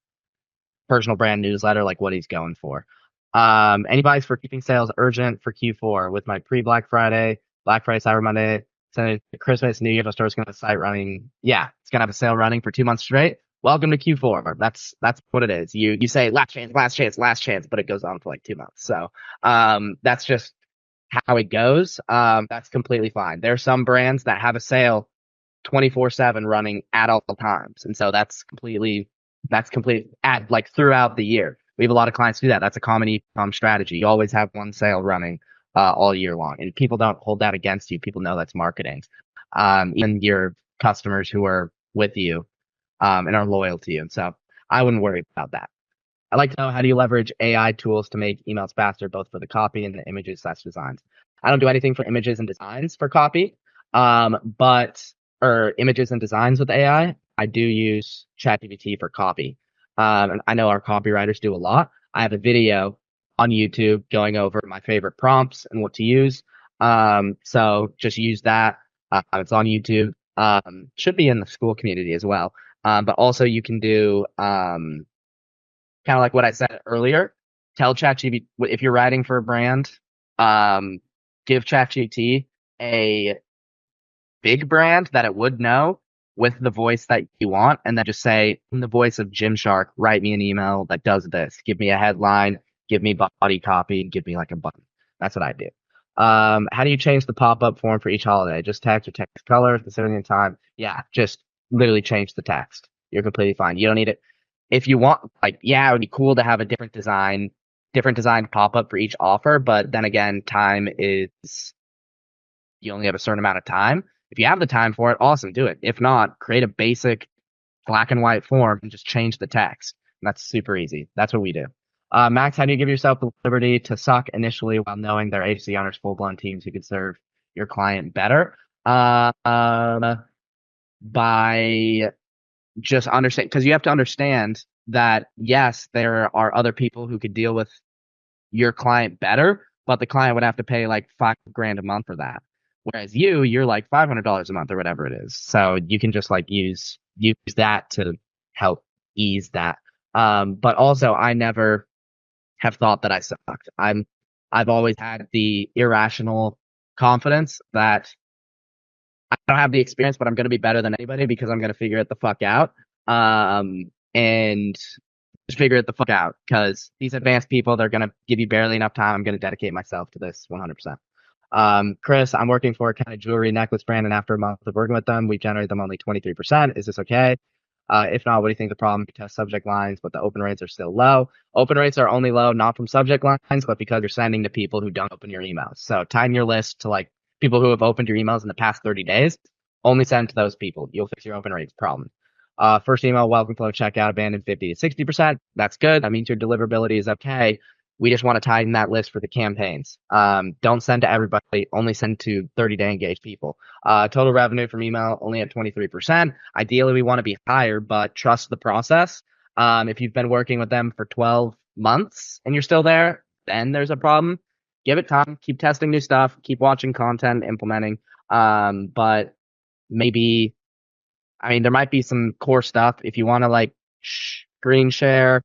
personal brand newsletter, like what he's going for. Any advice for keeping sales urgent for Q4 with my pre-Black Friday, Cyber Monday, Christmas, New Year, the store's gonna have a site running. Yeah, it's gonna have a sale running for 2 months straight. Welcome to Q4. That's what it is. You say last chance, but it goes on for like 2 months. So that's just how it goes. That's completely fine. There are some brands that have a sale 24/7 running at all times, and so that's complete at like throughout the year. We have a lot of clients do that. That's a common e-com strategy. You always have one sale running all year long, and people don't hold that against you. People know that's marketing. Even your customers who are with you and are loyal to you. And so I wouldn't worry about that. I'd like to know, how do you leverage AI tools to make emails faster, both for the copy and the images/designs? I don't do anything for images and designs for copy, or images and designs with AI. I do use ChatGPT for copy. And I know our copywriters do a lot. I have a video on YouTube going over my favorite prompts and what to use. So just use that. It's on YouTube. Should be in the school community as well. But also you can do kind of like what I said earlier. Tell ChatGPT, if you're writing for a brand, give ChatGPT a big brand that it would know with the voice that you want, and then just say, in the voice of Gymshark, write me an email that does this. Give me a headline, give me body copy, and give me like a button. That's what I do. How do you change the pop-up form for each holiday? Just text or text color, considering the time? Yeah, just literally change the text. You're completely fine. You don't need it. If you want, like, yeah, it would be cool to have a different design pop-up for each offer, but then again, you only have a certain amount of time. If you have the time for it, awesome, do it. If not, create a basic black and white form and just change the text. That's super easy. That's what we do. Max, how do you give yourself the liberty to suck initially while knowing there are agency owners, full-blown teams who could serve your client better? By just understand, because you have to understand that, yes, there are other people who could deal with your client better, but the client would have to pay like $5,000 a month for that. Whereas you're like $500 a month or whatever it is. So you can just like use that to help ease that. But also I never have thought that I sucked. I've always had the irrational confidence that I don't have the experience, but I'm going to be better than anybody because I'm going to figure it the fuck out. And just figure it the fuck out, because these advanced people, they're going to give you barely enough time. I'm going to dedicate myself to this 100%. Chris, I'm working for a kind of jewelry necklace brand, and after a month of working with them, we generated them only 23%. Is this okay? If not, what do you think the problem? You test subject lines, but the open rates are still low. Open rates are only low, not from subject lines, but because you're sending to people who don't open your emails. So tighten your list to like people who have opened your emails in the past 30 days. Only send to those people. You'll fix your open rates problem. First email, welcome flow, checkout, abandoned 50 to 60%. That's good. That means your deliverability is okay. We just want to tighten that list for the campaigns. Don't send to everybody, only send to 30-day engaged people. Total revenue from email only at 23%. Ideally, we want to be higher, but trust the process. If you've been working with them for 12 months and you're still there, then there's a problem. Give it time, keep testing new stuff, keep watching content, implementing. But maybe, I mean, there might be some core stuff if you want to like screen share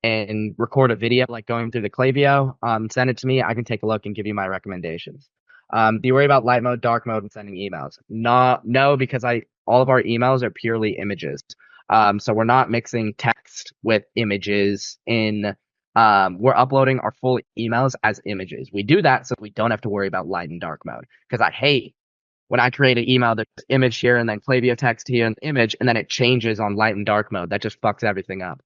and record a video, like going through the Klaviyo, send it to me. I can take a look and give you my recommendations. Do you worry about light mode, dark mode when sending emails? No, because all of our emails are purely images. So we're not mixing text with images we're uploading our full emails as images. We do that so we don't have to worry about light and dark mode. Because I hate when I create an email, there's image here and then Klaviyo text here and image, and then it changes on light and dark mode. That just fucks everything up.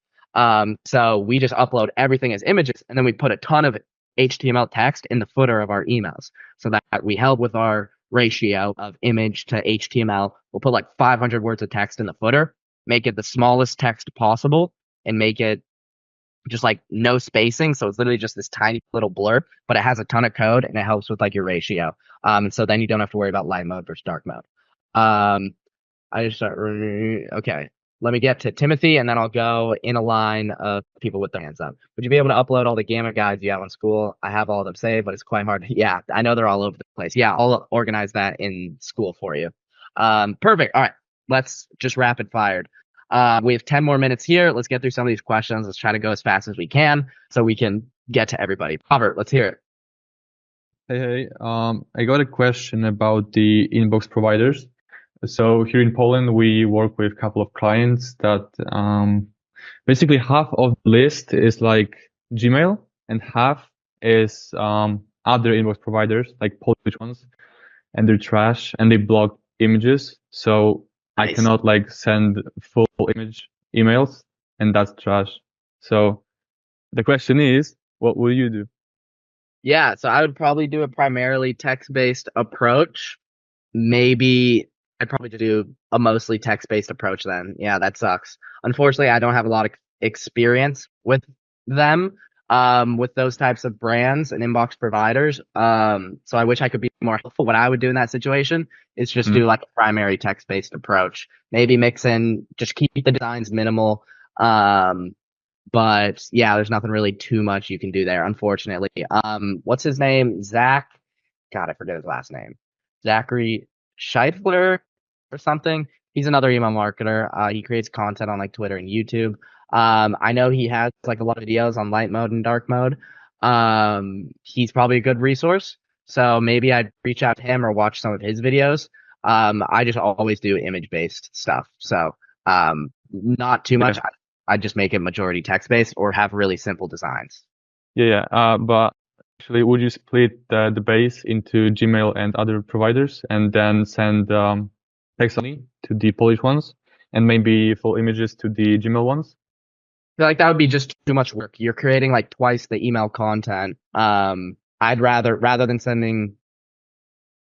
So we just upload everything as images, and then we put a ton of HTML text in the footer of our emails so that we help with our ratio of image to HTML. We'll put like 500 words of text in the footer, make it the smallest text possible, and make it just like no spacing. So it's literally just this tiny little blurb, but it has a ton of code and it helps with like your ratio. So then you don't have to worry about light mode versus dark mode. Okay. Let me get to Timothy and then I'll go in a line of people with their hands up. Would you be able to upload all the gamma guides you have in school? I have all of them saved, but it's quite hard. Yeah, I know they're all over the place. Yeah, I'll organize that in school for you. Perfect. All right. Let's just rapid fire. We have 10 more minutes here. Let's get through some of these questions. Let's try to go as fast as we can so we can get to everybody. Robert, let's hear it. Hey, I got a question about the inbox providers. So here in Poland, we work with a couple of clients that basically half of the list is like Gmail and half is other inbox providers, like Polish ones, and they're trash and they block images. So Nice. I cannot like send full image emails, and that's trash. So the question is, what will you do? Yeah, so I would probably do a primarily text-based approach. Maybe I'd probably do a mostly text-based approach then. Yeah, that sucks. Unfortunately, I don't have a lot of experience with them, with those types of brands and inbox providers. So I wish I could be more helpful. What I would do in that situation is just do like a primary text-based approach. Maybe mix in, just keep the designs minimal. But yeah, there's nothing really too much you can do there, unfortunately. What's his name? Zach. God, I forget his last name. Zachary Scheidler or something. He's another email marketer. He creates content on like Twitter and YouTube. I know he has like a lot of videos on light mode and dark mode. He's probably a good resource. So maybe I'd reach out to him or watch some of his videos. I just always do image based stuff. So not too much. I just make it majority text based or have really simple designs. Yeah. But actually, would you split the base into Gmail and other providers and then send text only to the Polish ones and maybe full images to the Gmail ones? I feel like that would be just too much work. You're creating like twice the email content. I'd rather than sending,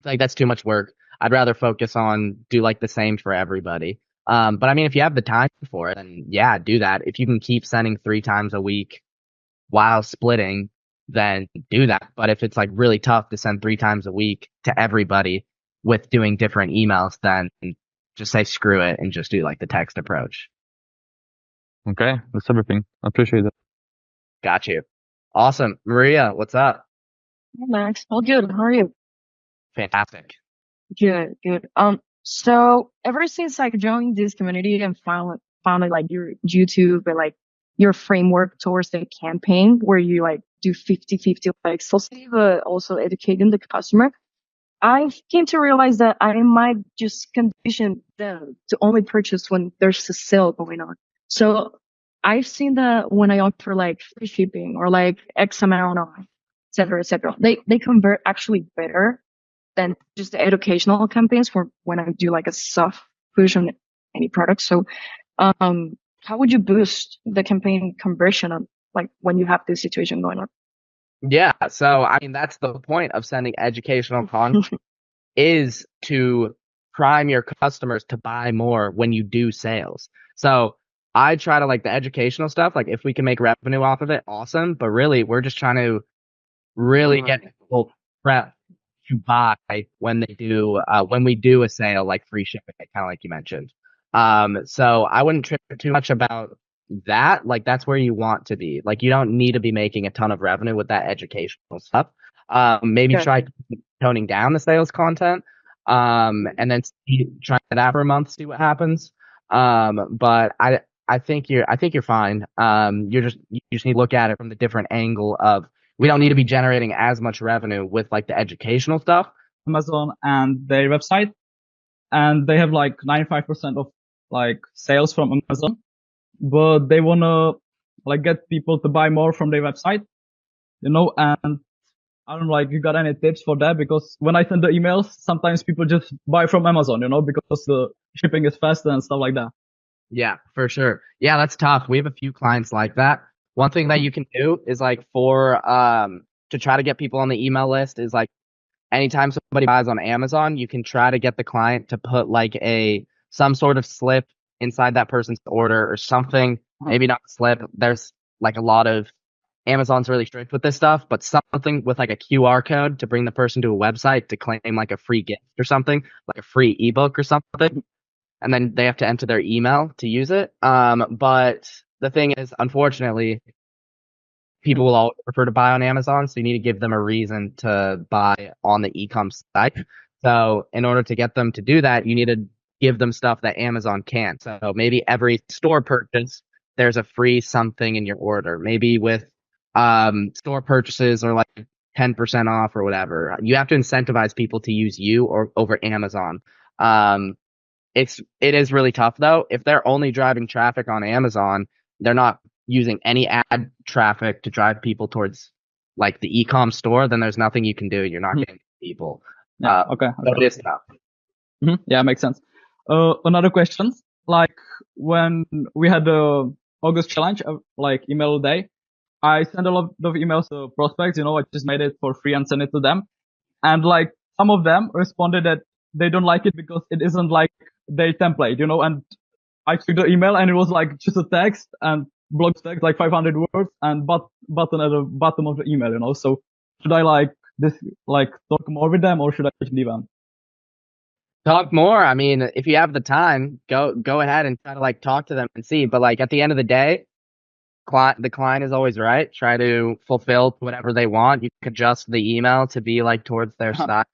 like that's too much work. I'd rather focus on do like the same for everybody. But I mean, if you have the time for it, then yeah, do that. If you can keep sending 3 times a week while splitting, then do that. But if it's like really tough to send 3 times a week to everybody with doing different emails, then just say screw it and just do like the text approach. Okay, that's everything. I appreciate it. Got you. Awesome. Maria, what's up? Hey Max, all good. How are you? Fantastic. Good, good. So ever since I joined this community and found like your YouTube and like your framework towards the campaign where you like do 50-50 like society, but also educating the customer, I came to realize that I might just condition them to only purchase when there's a sale going on. So I've seen that when I offer like free shipping or like X amount off, et cetera, they convert actually better than just the educational campaigns for when I do like a soft push on any product. So, how would you boost the campaign conversion on like when you have this situation going on? Yeah. So, I mean, that's the point of sending educational content is to prime your customers to buy more when you do sales. So I try to like the educational stuff. Like if we can make revenue off of it, awesome. But really, we're just trying to really get people prep to buy when they do when we do a sale like free shipping, kind of like you mentioned. So I wouldn't trip too much about that. Like that's where you want to be. Like you don't need to be making a ton of revenue with that educational stuff. Maybe Okay. try toning down the sales content. And then try that for a month, see what happens. But I think you're fine. You just need to look at it from the different angle of we don't need to be generating as much revenue with like the educational stuff. Amazon and their website, and they have like 95% of like sales from Amazon, but they wanna like get people to buy more from their website, and I don't know, like, you got any tips for that? Because when I send the emails, sometimes people just buy from Amazon, because the shipping is faster and stuff like that. Yeah, for sure. Yeah, that's tough. We have a few clients like that. One thing that you can do is like to try to get people on the email list is like anytime somebody buys on Amazon, you can try to get the client to put like some sort of slip inside that person's order or something. Maybe not slip. There's like a lot of Amazon's really strict with this stuff, but something with like a QR code to bring the person to a website to claim like a free gift or something, like a free ebook or something. And then they have to enter their email to use it. But the thing is, unfortunately, people will always prefer to buy on Amazon, so you need to give them a reason to buy on the Ecom site. So in order to get them to do that, you need to give them stuff that Amazon can't. So maybe every store purchase, there's a free something in your order. Maybe with store purchases or like 10% off or whatever. You have to incentivize people to use you or over Amazon. It is really tough though. If they're only driving traffic on Amazon, they're not using any ad traffic to drive people towards like the Ecom store, then there's nothing you can do. You're not getting people. Yeah. Okay. So it is tough. Yeah, makes sense. Another question, like when we had the August challenge, like email day, I sent a lot of emails to prospects, I just made it for free and sent it to them. And like some of them responded that they don't like it because it isn't like their template, and I checked the email and it was like just a text and blog text, like 500 words and button at the bottom of the email, So should I talk more with them or should I just leave them? Talk more. I mean, if you have the time, go ahead and try to like talk to them and see. But like at the end of the day, the client is always right. Try to fulfill whatever they want. You can adjust the email to be like towards their style.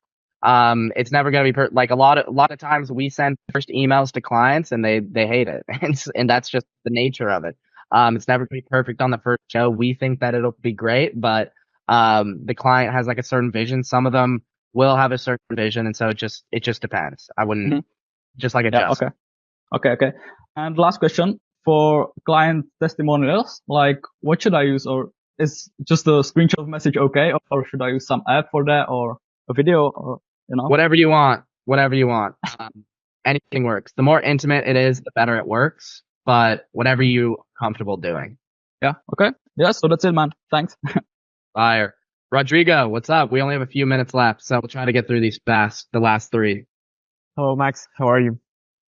It's never gonna be like a lot of times we send first emails to clients and they hate it, and that's just the nature of it. It's never gonna be perfect on the first show. We think that it'll be great, but the client has like a certain vision. Some of them will have a certain vision, and so it just depends. I wouldn't just like adjust. Yeah, okay. And last question for client testimonials, like what should I use, or is just a screenshot message okay, or should I use some app for that or a video or Whatever you want. Anything works. The more intimate it is, the better it works. But whatever you comfortable doing. Yeah. Okay. Yeah. So that's it, man. Thanks. Fire. Rodrigo, what's up? We only have a few minutes left, so we'll try to get through these fast. The last three. Hello, Max. How are you?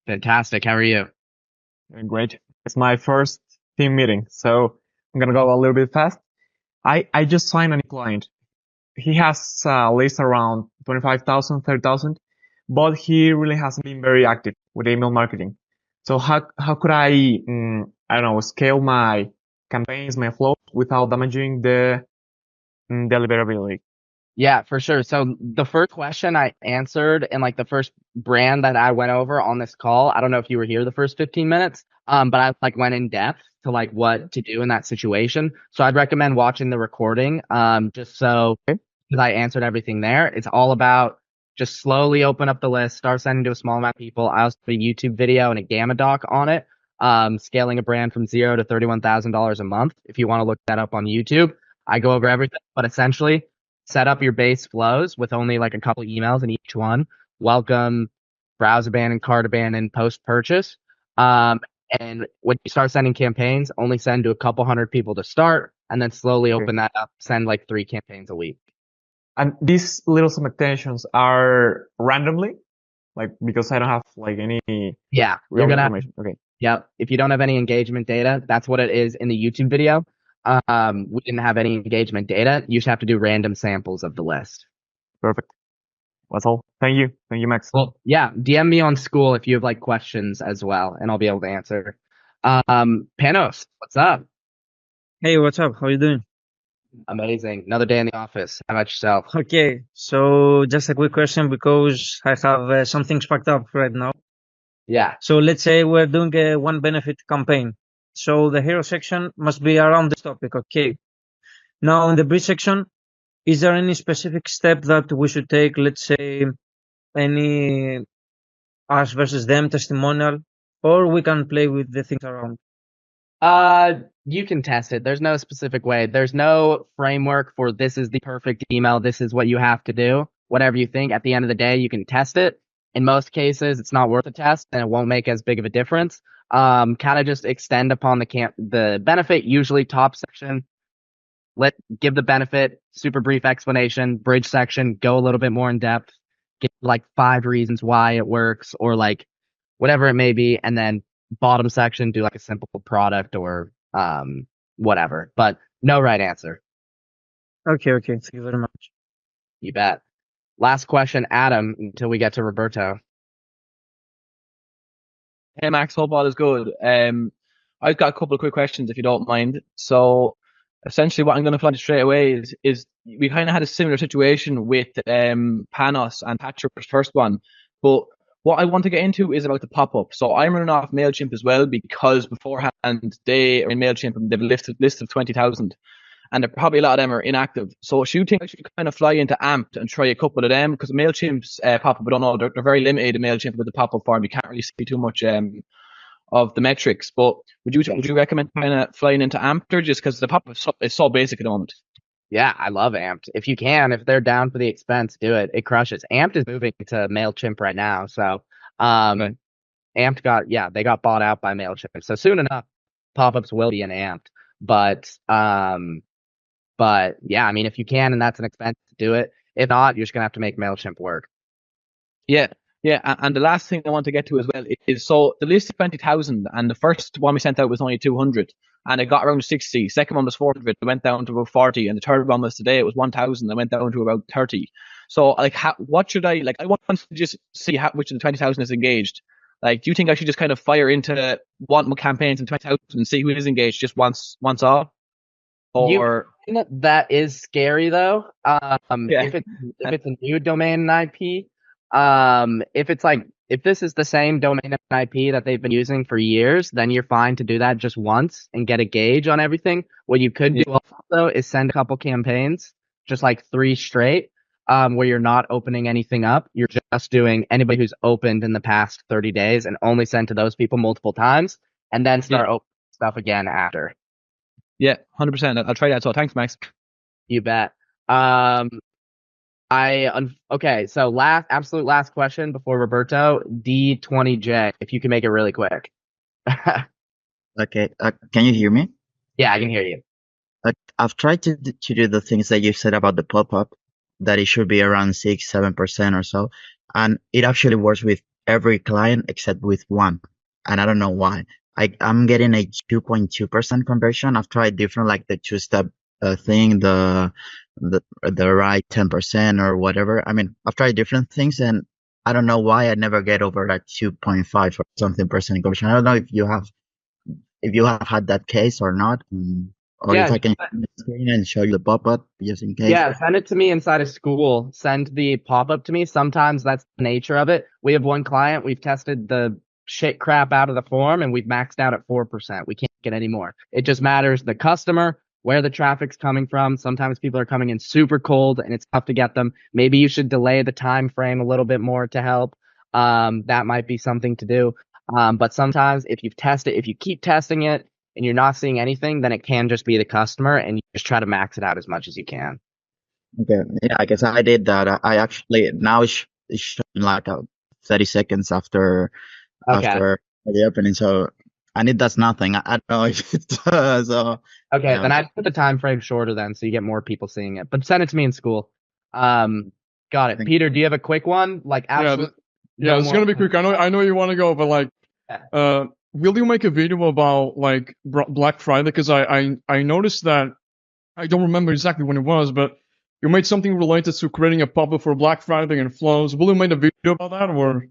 Fantastic. How are you? Doing great. It's my first team meeting, so I'm gonna go a little bit fast. I just signed a new client. He has a list around 25,000, 30,000, but he really hasn't been very active with email marketing. So how could I don't know, scale my campaigns, my flow without damaging the deliverability? Yeah, for sure. So the first question I answered and like the first brand that I went over on this call, I don't know if you were here the first 15 minutes, but I like went in depth to like what to do in that situation. So I'd recommend watching the recording, just so because I answered everything there. It's all about just slowly open up the list, start sending to a small amount of people. I also put a YouTube video and a Gamma doc on it, scaling a brand from $0 to $31,000 a month. If you want to look that up on YouTube, I go over everything, but essentially set up your base flows with only like a couple emails in each one. Welcome, browse abandon, cart abandon, post purchase. And when you start sending campaigns, only send to a couple hundred people to start, and then slowly open that up. Send like 3 campaigns a week. And these little segmentations are randomly, like because I don't have like any Yeah, real you're gonna information. Okay. Yep. If you don't have any engagement data, that's what it is in the YouTube video. We didn't have any engagement data. You just have to do random samples of the list. Perfect. That's all. Thank you. Thank you, Max. Well, yeah, DM me on school if you have like questions as well, and I'll be able to answer. Panos, what's up? Hey, what's up? How you doing? Amazing. Another day in the office. How about yourself? Okay, so just a quick question because I have some things packed up right now. Yeah. So let's say we're doing a one benefit campaign. So the hero section must be around this topic, okay? Now in the bridge section, is there any specific step that we should take? Let's say any us versus them testimonial, or we can play with the things around. You can test it. There's no specific way. There's no framework for this is the perfect email. This is what you have to do. Whatever you think, at the end of the day, you can test it. In most cases, it's not worth a test and it won't make as big of a difference. Kind of just extend upon the benefit, usually top section. Give the benefit, super brief explanation, bridge section, go a little bit more in depth, give like 5 reasons why it works or like whatever it may be. And then bottom section, do like a simple product or whatever, but no right answer. Okay, thank you very much. You bet. Last question, Adam, until we get to Roberto. Hey Max, hope all is good. I've got a couple of quick questions if you don't mind. So essentially what I'm going to fly straight away is we kind of had a similar situation with Panos and Patrick's first one, but what I want to get into is about the pop-up. So I'm running off MailChimp as well because beforehand they are in MailChimp and they've a list of 20,000 and probably a lot of them are inactive. So do you think I should kind of fly into AMP and try a couple of them? Because MailChimp's pop-up, I don't know, they're very limited in MailChimp with the pop-up form. You can't really see too much of the metrics. But would you recommend kind of flying into AMP or just because the pop-up is so basic at the moment? Yeah, I love Amped. If you can, if they're down for the expense, do it. It crushes. Amped is moving to MailChimp right now. So Amped they got bought out by MailChimp. So soon enough, pop-ups will be in Amped. But yeah, I mean, if you can and that's an expense, do it. If not, you're just gonna have to make MailChimp work. Yeah. And the last thing I want to get to as well is so the list is 20,000 and the first one we sent out was only 200 and it got around 60. Second one was 400, it went down to about 40, and the third one was today, it was 1,000, it went down to about 30. So like, what should I want to just see which of the 20,000 is engaged. Like, do you think I should just kind of fire into one campaigns in 20,000 and see who is engaged just once off? Or that is scary though. If it's a new domain and IP, if this is the same domain and IP that they've been using for years, then you're fine to do that just once and get a gauge on everything. What you could do also is send a couple campaigns, just like 3 straight, where you're not opening anything up. You're just doing anybody who's opened in the past 30 days and only send to those people multiple times, and then start opening stuff again after. Yeah, 100%. I'll try that. So thanks, Max. You bet. Okay, so absolute last question before Roberto, D20J, if you can make it really quick. Okay, can you hear me? Yeah, I can hear you. I've tried to do the things that you said about the pop-up, that it should be around 6-7% or so, and it actually works with every client except with one, and I don't know why. I'm getting a 2.2% conversion. I've tried different, like the 2-step thing, the right 10% or whatever. I mean, I've tried different things, and I don't know why I never get over that 2.5 or something percent conversion. I don't know if you have had that case or not, or if I can screen and show you the pop-up just in case. Yeah, send it to me inside of school. Send the pop-up to me. Sometimes that's the nature of it. We have one client. We've tested the shit crap out of the form and we've maxed out at 4%. We can't get any more. It just matters the customer, where the traffic's coming from. Sometimes people are coming in super cold and it's tough to get them. Maybe you should delay the time frame a little bit more to help. That might be something to do. But sometimes if you keep testing it and you're not seeing anything, then it can just be the customer and you just try to max it out as much as you can. Okay. Yeah, I guess I did that. I actually, now it's showing like 30 seconds after the opening. So, and it does nothing. I don't know if it does. So, okay, then I'd put the time frame shorter then so you get more people seeing it. But send it to me in school. Got it. Peter, do you have a quick one? Like absolute Yeah, it's gonna be quick. I know you want to go, but like will you make a video about like Black Friday? Because I noticed that I don't remember exactly when it was, but you made something related to creating a pop-up for Black Friday and flows. Will you make a video about that, or?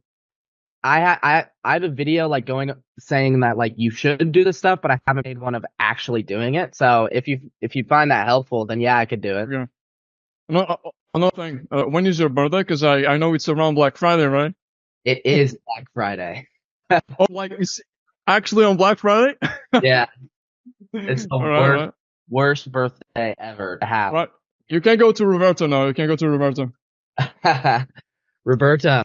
I have a video like saying that like you should do this stuff, but I haven't made one of actually doing it. So if you find that helpful, then yeah, I could do it. Yeah. Another thing, when is your birthday? Because I know it's around Black Friday, right? It is Black Friday. Oh, like it's actually on Black Friday? Yeah. It's the worst birthday ever to have. Right. You can't go to Roberto now. You can't go to Roberto. Roberto,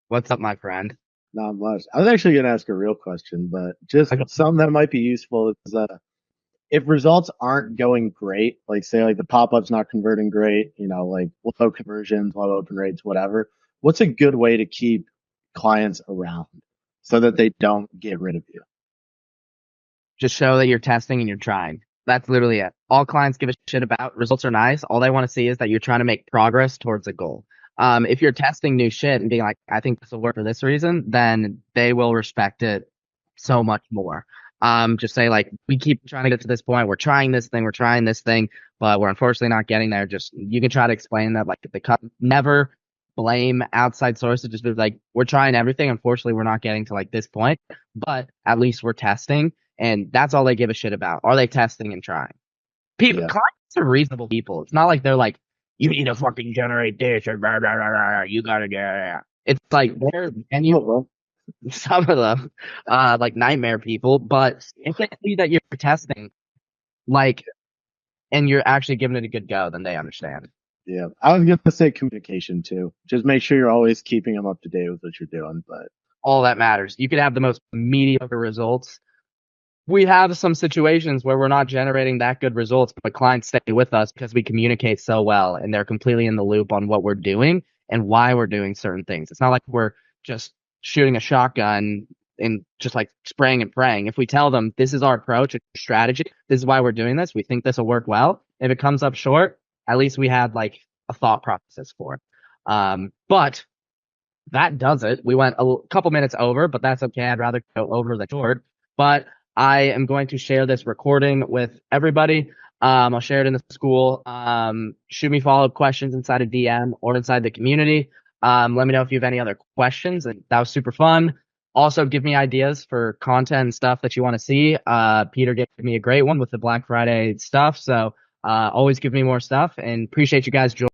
what's up, my friend? Not much. I was actually going to ask a real question, but just something that might be useful is if results aren't going great, like say like the pop-up's not converting great, like low conversions, low open rates, whatever, what's a good way to keep clients around so that they don't get rid of you? Just show that you're testing and you're trying. That's literally it. All clients give a shit about. Results are nice. All they want to see is that you're trying to make progress towards a goal. If you're testing new shit and being like, I think this will work for this reason, then they will respect it so much more. Just say like, we keep trying to get to this point. We're trying this thing, but we're unfortunately not getting there. Just, you can try to explain that, like, never blame outside sources. Just be like, we're trying everything. Unfortunately, we're not getting to like this point, but at least we're testing. And that's all they give a shit about. Are they testing and trying? Clients are reasonable people. It's not like they're like, you need to fucking generate this or blah, blah, blah, blah, you gotta get. It's like some of them, like nightmare people. But if they see that you're testing, like, and you're actually giving it a good go, then they understand. Yeah, I was gonna say communication too. Just make sure you're always keeping them up to date with what you're doing. But all that matters. You could have the most mediocre results. We have some situations where we're not generating that good results, but clients stay with us because we communicate so well and they're completely in the loop on what we're doing and why we're doing certain things. It's not like we're just shooting a shotgun and just like spraying and praying. If we tell them this is our approach, a strategy, this is why we're doing this, we think this will work well. If it comes up short, at least we had like a thought process for it. But that does it. We went a couple minutes over, but that's okay. I'd rather go over than short. But I am going to share this recording with everybody. I'll share it in the school. Shoot me follow-up questions inside a DM or inside the community. Let me know if you have any other questions. And that was super fun. Also, give me ideas for content and stuff that you want to see. Peter gave me a great one with the Black Friday stuff. So always give me more stuff, and appreciate you guys joining.